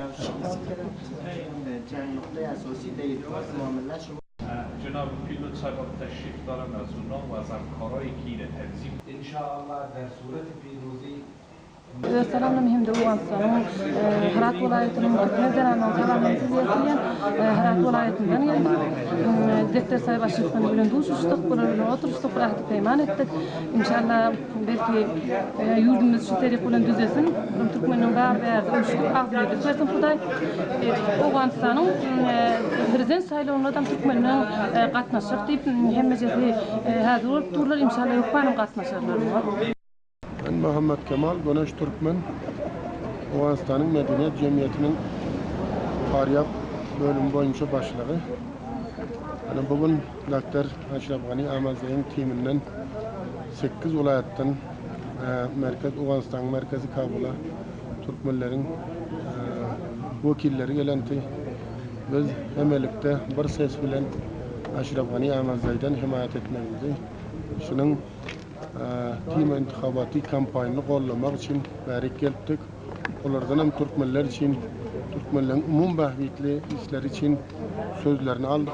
نقطه اساسی در اداره معامله شما جناب پیلوت صاحب تشریف دارن از اونا و از همکارای گیر تنظیم انشاءالله در صورت پیروزی Selam mühim de Uğur'dan. Herat vilayetinden Nezderan'dan selamlarınızı ileteyim. Herat vilayetinden geldik. Defter sayı başlıklarını bilen duşuştuk, bilen oturuştuk, ahdi peyman ettik. İnşallah belki yurdumuz şu terik bilen düzesin. Türkmen'in bärde uyuştuk, afiyet versin Huday. Oğuzstan'ın prezident sayılığında da Türkmen'in qatnaşyp diýip hemmejesi hazır turlar inşallah ýokpanyň qatnaşarlar. Ben Muhammed Kemal Göneş Türkmen, Oğuzstan'ın Medeniyet Cemiyeti'nin Faryap bölümü boyunca başlığı. Yani bugün Dr. Ashraf Ghani Ahmadzay'ın timinden 8 vilayetden Oğuzstan'ın merkezi Kabul'a Türkmenlerin vekilleri gelenti. Biz hemelikte bir ses bilen Ashraf Ghani Ahmadzay'dan himayet etmemizi, şunun tim intihabatı kampanyasını qollamak için bärik geldik. Olardan hem Türkmenler için, Türkmenlerin umum bahvitli işler için sözlerini aldık.